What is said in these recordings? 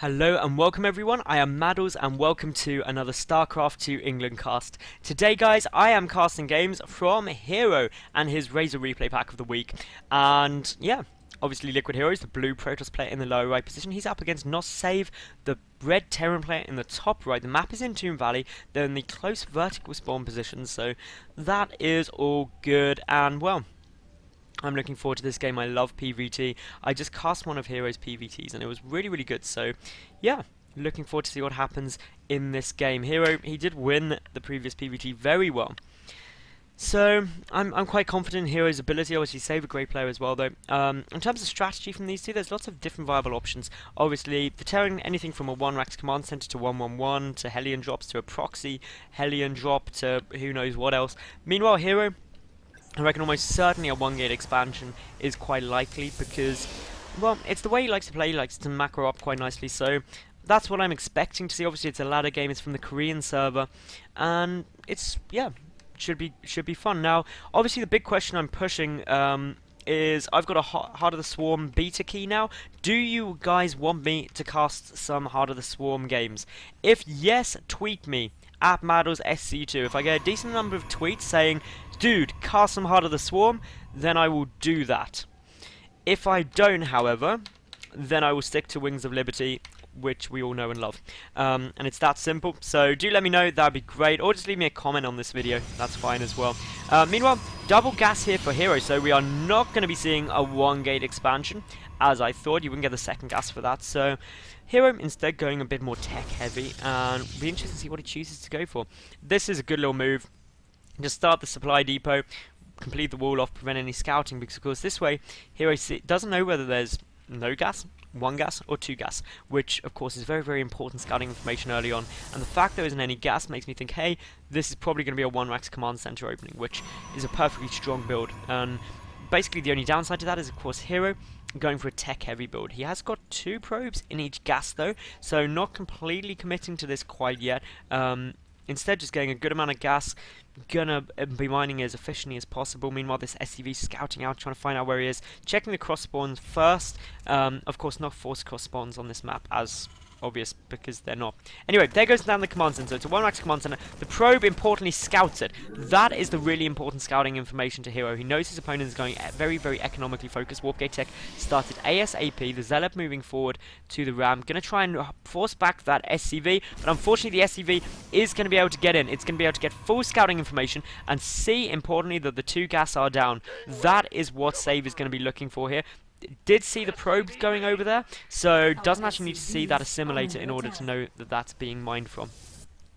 Hello and welcome everyone, I am Madals and welcome to another StarCraft 2 England cast. Today guys, I am casting games from Hero and his Razor Replay Pack of the week. And yeah, obviously LiquidHerO is the blue Protoss player in the lower right position. He's up against NosSave, the red Terran player in the top right. The map is in Tomb Valley, they're in the close vertical spawn position, so that is all good. And well, I'm looking forward to this game. I love PvT. I just cast one of Hero's PvTs and it was really good. So yeah, looking forward to see what happens in this game. Hero, he did win the previous PvT very well. So I'm quite confident in Hero's ability. Obviously, Save a great player as well though. In terms of strategy from these two, there's lots of different viable options. Obviously, the Terran, anything from a 1-Rax command center to 1-1-1 to Hellion drops to a proxy Hellion drop to who knows what else. Meanwhile, Hero, I reckon almost certainly a 1-gate expansion is quite likely because, well, it's the way he likes to play. He likes to macro up quite nicely, so that's what I'm expecting to see. Obviously, it's a ladder game. It's from the Korean server, and it's, yeah, should be fun. Now, obviously, the big question I'm pushing is I've got a Heart of the Swarm beta key now. Do you guys want me to cast some Heart of the Swarm games? If yes, tweet me at MadalsSC2. If I get a decent number of tweets saying, dude, cast some Heart of the Swarm, then I will do that. If I don't, however, then I will stick to Wings of Liberty, which we all know and love. And it's that simple. So do let me know, that'd be great. Or just leave me a comment on this video, that's fine as well. Meanwhile, double gas here for Hero, so we are not going to be seeing a 1-gate expansion, as I thought. You wouldn't get the second gas for that, so Hero instead going a bit more tech heavy, and it'll be interesting to see what he chooses to go for. This is a good little move. Just start the supply depot, complete the wall off, prevent any scouting, because of course this way Hero doesn't know whether there's no gas, 1 gas, or 2 gas, which of course is very important scouting information early on. And the fact there isn't any gas makes me think, hey, this is probably going to be a 1-Rax command center opening, which is a perfectly strong build. And basically the only downside to that is of course Hero going for a tech-heavy build. He has got 2 probes in each gas though, so not completely committing to this quite yet. Instead, just getting a good amount of gas, gonna be mining as efficiently as possible. Meanwhile, this SCV scouting out, trying to find out where he is, checking the cross spawns first. Of course, not forced cross spawns on this map, as obvious, because they're not. Anyway, there goes down the command center. It's a 1-Rax command center. The probe importantly scouts it. That is the really important scouting information to Hero. He knows his opponent is going very economically focused. Warp Gate Tech started ASAP. The Zealot moving forward to the Ram. Going to try and force back that SCV, but unfortunately the SCV is going to be able to get in. It's going to be able to get full scouting information and see, importantly, that the 2 gas are down. That is what Save is going to be looking for here. Did see the probes going over there, so doesn't actually need to see that assimilator in order to know that that's being mined from.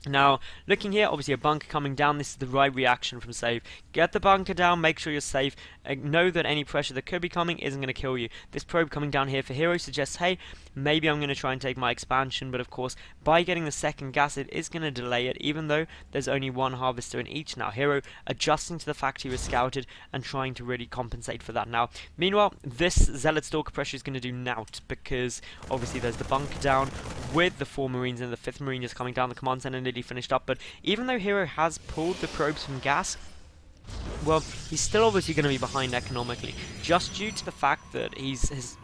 Now, looking here, obviously a bunker coming down. This is the right reaction from Save. Get the bunker down, make sure you're safe. Know that any pressure that could be coming isn't going to kill you. This probe coming down here for Hero suggests, hey, maybe I'm going to try and take my expansion, but of course, by getting the second gas, it is going to delay it, even though there's only 1 harvester in each. Now, Hero adjusting to the fact he was scouted and trying to really compensate for that. Now, meanwhile, this Zealot Stalker pressure is going to do naught, because obviously there's the bunker down with the 4 Marines and the 5th Marine just coming down the command center nearly finished up. But even though Hero has pulled the probes from gas, well, he's still obviously going to be behind economically, just due to the fact that his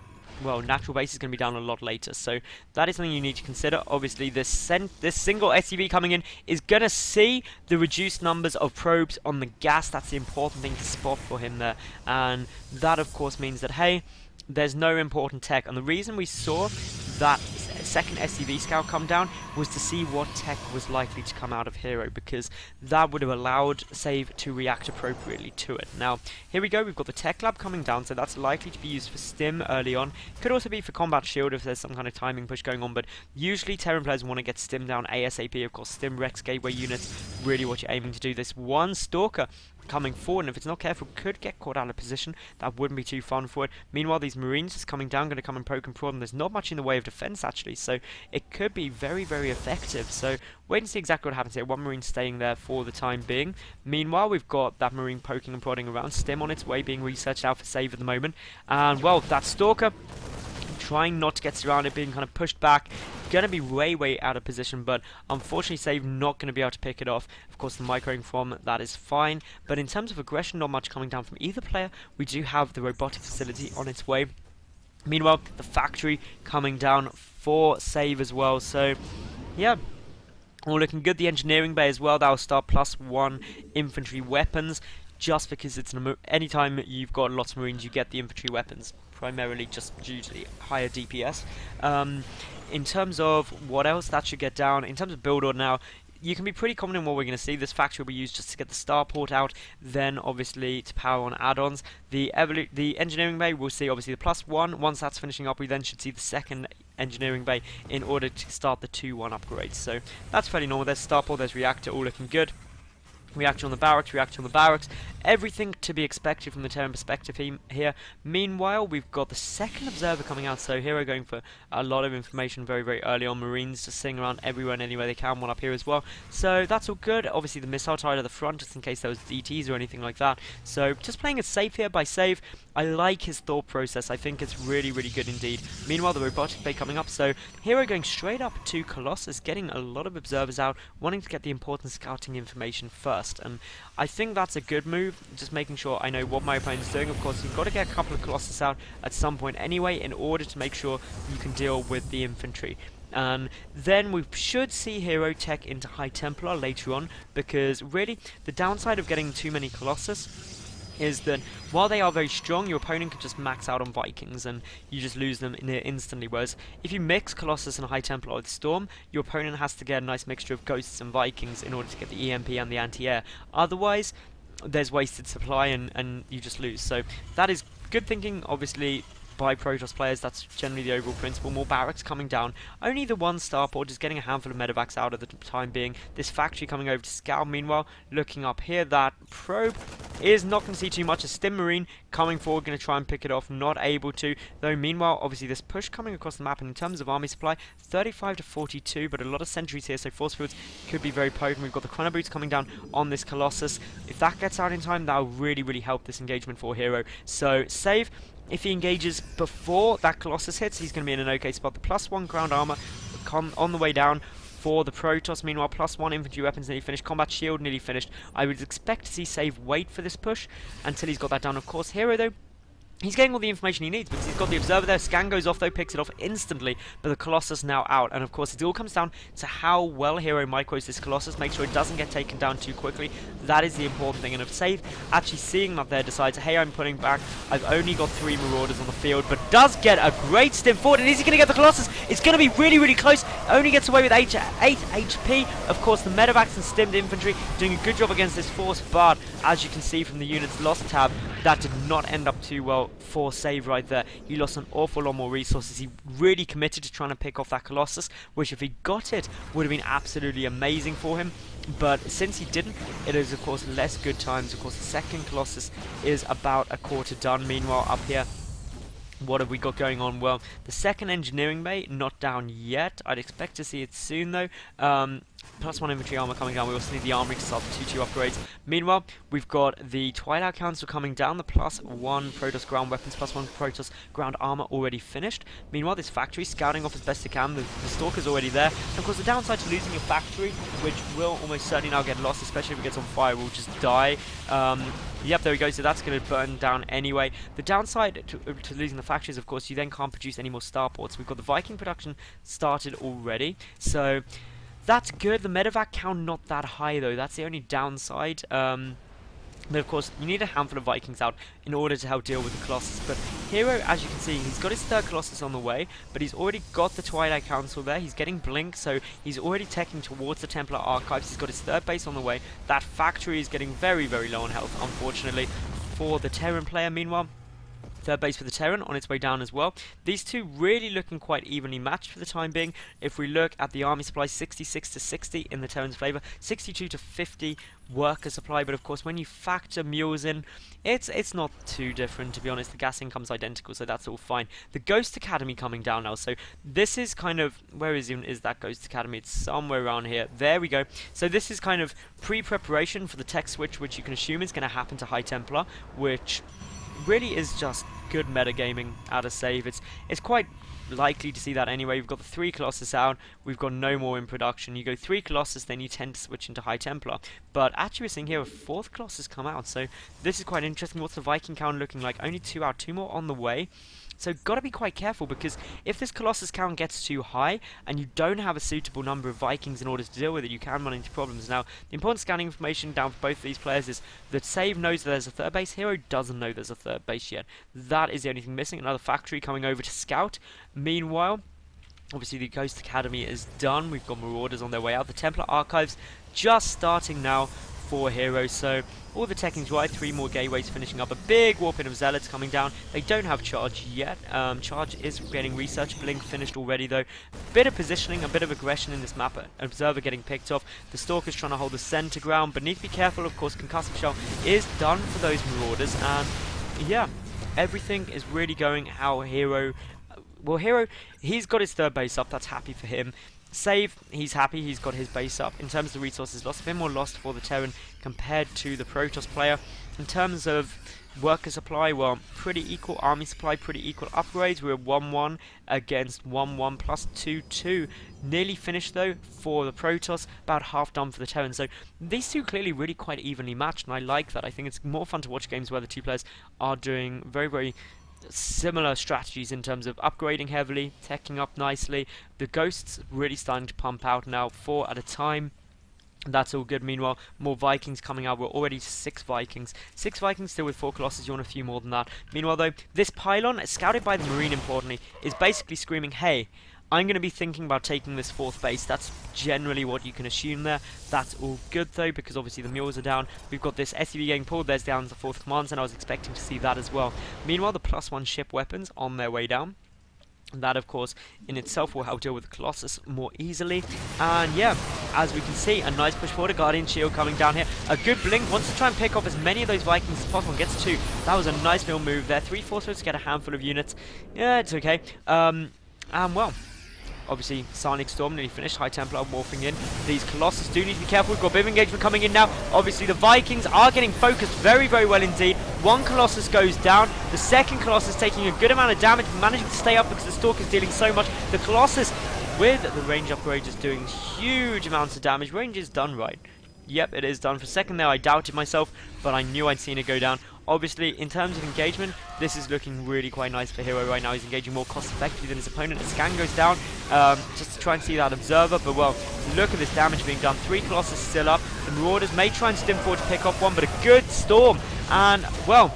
natural base is going to be down a lot later. So that is something you need to consider. Obviously, this single SCV coming in is going to see the reduced numbers of probes on the gas. That's the important thing to spot for him there. And that, of course, means that, hey, there's no important tech. And the reason we saw that second SCV scout come down was to see what tech was likely to come out of Hero, because that would have allowed Save to react appropriately to it. Now, here we go, we've got the tech lab coming down, so that's likely to be used for stim early on. Could also be for combat shield if there's some kind of timing push going on, but usually Terran players want to get stim down ASAP. Of course, stim Rex gateway units, really what you're aiming to do. This one Stalker coming forward, and if it's not careful, could get caught out of position. That wouldn't be too fun for it. Meanwhile, these Marines just coming down, going to come and poke and prod, and there's not much in the way of defense actually, so it could be very effective. So wait and see exactly what happens here. 1 Marine staying there for the time being. Meanwhile, we've got that Marine poking and prodding around. Stim on its way, being researched out for Save at the moment. And well, that Stalker trying not to get surrounded, being kind of pushed back, going to be way out of position, but unfortunately Save not going to be able to pick it off. Of course, the microing from that is fine, but in terms of aggression, not much coming down from either player. We do have the robotic facility on its way. Meanwhile, the factory coming down for save as well. So, yeah, all looking good. The engineering bay as well, that will start +1 infantry weapons, just because it's anytime you've got lots of marines, you get the infantry weapons, primarily just due to the higher DPS. In terms of what else that should get down, in terms of build order now, you can be pretty confident in what we're going to see. This factory will be used just to get the starport out, then obviously to power on add-ons. The engineering bay, we'll see obviously the +1. Once that's finishing up, we then should see the second engineering bay in order to start the 2-1 upgrades. So that's fairly normal. There's starport, there's reactor, all looking good. Reactor on the barracks, everything to be expected from the Terran perspective here. Meanwhile, we've got the second observer coming out, so HerO going for a lot of information very, very early on. Marines just sitting around everywhere and anywhere they can, one up here as well. So that's all good. Obviously the missile tied at the front, just in case there was DTs or anything like that. So just playing it safe here by save. I like his thought process. I think it's really, really good indeed. Meanwhile, the robotic bay coming up, so HerO going straight up to Colossus, getting a lot of observers out, wanting to get the important scouting information first. And I think that's a good move, just making sure I know what my opponent's doing. Of course, you've got to get a couple of Colossus out at some point anyway, in order to make sure you can deal with the infantry. And then we should see HerO tech into High Templar later on, because really, the downside of getting too many Colossus is that while they are very strong, your opponent can just max out on Vikings and you just lose them near instantly. Whereas if you mix Colossus and High Templar with Storm, your opponent has to get a nice mixture of Ghosts and Vikings in order to get the EMP and the anti-air. Otherwise, there's wasted supply and you just lose. So that is good thinking, obviously, by Protoss players. That's generally the overall principle. More barracks coming down. Only the one starport, just getting a handful of medevacs out at the time being. This factory coming over to scout. Meanwhile, looking up here, that probe is not going to see too much. A Stim Marine coming forward, going to try and pick it off. Not able to, though. Meanwhile, obviously this push coming across the map, and in terms of army supply, 35 to 42, but a lot of sentries here, so force fields could be very potent. We've got the Chronoboots coming down on this Colossus. If that gets out in time, that will really, really help this engagement for HerO. So save. If he engages before that Colossus hits, he's going to be in an okay spot. The +1 ground armor come on the way down for the Protoss. Meanwhile, +1 infantry weapons nearly finished. Combat shield nearly finished. I would expect to see save wait for this push until he's got that down. Of course, HerO though, he's getting all the information he needs because he's got the observer there. Scan goes off though, picks it off instantly, but the Colossus now out. And of course, it all comes down to how well HerO micros this Colossus, make sure it doesn't get taken down too quickly. That is the important thing. And if Save actually seeing that there decides, hey, I'm putting back, I've only got 3 Marauders on the field, but does get a great stim forward. And is he going to get the Colossus? It's going to be really, really close. Only gets away with 8 HP. Of course, the medevacs and stimmed infantry doing a good job against this force, but as you can see from the units lost tab, that did not end up too well for Save right there. He lost an awful lot more resources. He really committed to trying to pick off that Colossus, which if he got it, would have been absolutely amazing for him. But since he didn't, it is of course less good times. Of course, the second Colossus is about a quarter done. Meanwhile, up here, what have we got going on? Well, the second engineering bay, not down yet. I'd expect to see it soon though. +1 infantry armor coming down. We also need the armory to start the 2-2 upgrades. Meanwhile, we've got the Twilight Council coming down. The +1 Protoss ground weapons, +1 Protoss ground armor already finished. Meanwhile, this factory scouting off as best it can. The Stalker's already there. And of course, the downside to losing a factory, which will almost certainly now get lost, especially if it gets on fire, will just die. Yep, there we go. So that's going to burn down anyway. The downside to losing the factory is, of course, you then can't produce any more starports. We've got the Viking production started already. So that's good. The medevac count not that high though. That's the only downside. But of course, you need a handful of Vikings out in order to help deal with the Colossus. But HerO, as you can see, he's got his third Colossus on the way, but he's already got the Twilight Council there. He's getting Blink, so he's already teching towards the Templar Archives. He's got his third base on the way. That factory is getting very, very low on health, unfortunately, for the Terran player. Meanwhile, third base for the Terran on its way down as well. These two really looking quite evenly matched for the time being. If we look at the army supply, 66 to 60 in the Terran's favour, 62 to 50 worker supply. But of course, when you factor mules in, it's not too different, to be honest. The gas income's identical, so that's all fine. The Ghost Academy coming down now. So this is kind of, where is that Ghost Academy? It's somewhere around here. There we go. So this is kind of pre-preparation for the tech switch, which you can assume is going to happen to High Templar, which really is just good metagaming out of Save. It's quite likely to see that anyway. We've got the 3 Colossus out, we've got no more in production. You go 3 Colossus, then you tend to switch into High Templar. But actually we're seeing here a 4th Colossus come out, so this is quite interesting. What's the Viking count looking like? Only 2 out, 2 more on the way. So got to be quite careful, because if this Colossus count gets too high and you don't have a suitable number of Vikings in order to deal with it, you can run into problems. Now, the important scouting information down for both of these players is that Save knows that there's a third base. Hero doesn't know there's a third base yet. That is the only thing missing. Another factory coming over to scout. Meanwhile, obviously the Ghost Academy is done. We've got Marauders on their way out. The Templar Archives just starting now for Hero. So all the teching's right. 3 more gateways finishing up. A big warp in of Zealots coming down. They don't have charge yet. Charge is getting research. Blink finished already though. Bit of positioning, a bit of aggression in this map. Observer getting picked off. The Stalker's trying to hold the center ground, but need to be careful. Of course, Concussive Shell is done for those Marauders, and yeah, everything is really going how Hero... Well, Hero, he's got his third base up. That's happy for him. Save, he's happy, he's got his base up. In terms of the resources lost, a bit more lost for the Terran compared to the Protoss player. In terms of worker supply, well, pretty equal. Army supply, pretty equal. Upgrades, we're 1-1 against 1-1 plus 2-2. Nearly finished though for the Protoss, about half done for the Terran. So these two clearly really quite evenly matched, and I like that. I think it's more fun to watch games where the two players are doing very, very similar strategies in terms of upgrading heavily, teching up nicely. The Ghosts really starting to pump out now, 4 at a time. That's all good. Meanwhile, more Vikings coming out. We're already 6 Vikings. 6 Vikings still with 4 Colossus. You want a few more than that. Meanwhile, though, this pylon, scouted by the Marine importantly, is basically screaming, hey, I'm going to be thinking about taking this 4th base. That's generally what you can assume there. That's all good though, because obviously the mules are down. We've got this SUV getting pulled. There's down the 4th commands, and I was expecting to see that as well. Meanwhile, the +1 ship weapons on their way down. That, of course, in itself will help deal with the Colossus more easily. And yeah, as we can see, a nice push forward. A Guardian Shield coming down here. A good blink. Wants to try and pick off as many of those Vikings as possible. Gets 2. That was a nice little move there. 3 Force to get a handful of units. Yeah, it's okay. And well, obviously, Sonic Storm nearly finished. High Templar morphing in. These Colossus do need to be careful. We've got a bit of engagement coming in now. Obviously, the Vikings are getting focused very, very well indeed. 1 Colossus goes down. The 2nd Colossus taking a good amount of damage, managing to stay up because the Stalker's dealing so much. The Colossus, with the range upgrade, is doing huge amounts of damage. Range is done right. Yep, it is done. For a second there, I doubted myself, but I knew I'd seen it go down. Obviously, in terms of engagement, this is looking really quite nice for Hero right now. He's engaging more cost-effectively than his opponent. The scan goes down just to try and see that Observer, but well, look at this damage being done. 3 Colossus still up. The Marauders may try and stim forward to pick off 1, but a good Storm. And, well,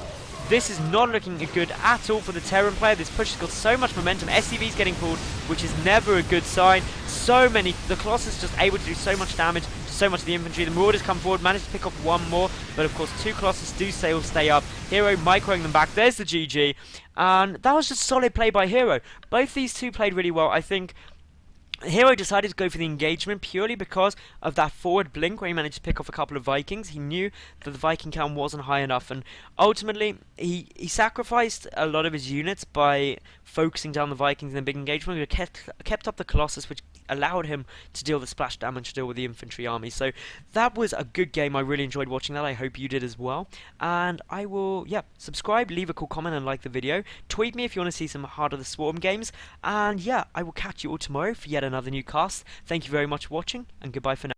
this is not looking good at all for the Terran player. This push has got so much momentum. SCV's getting pulled, which is never a good sign. So many, the Colossus just able to do so much damage to so much of the infantry. The Marauders come forward, manage to pick off 1 more, but of course 2 Colossus do stay up. Hero microing them back. There's the GG, and that was just solid play by Hero. Both these two played really well. I think Hero decided to go for the engagement purely because of that forward blink where he managed to pick off a couple of Vikings. He knew that the Viking count wasn't high enough, and ultimately he sacrificed a lot of his units by focusing down the Vikings in the big engagement. He kept up the Colossus, which allowed him to deal the splash damage to deal with the infantry army. So that was a good game. I really enjoyed watching that. I hope you did as well. And I will, subscribe, leave a cool comment and like the video. Tweet me if you want to see some Heart of the Swarm games. And yeah, I will catch you all tomorrow for yet another new cast. Thank you very much for watching, and goodbye for now.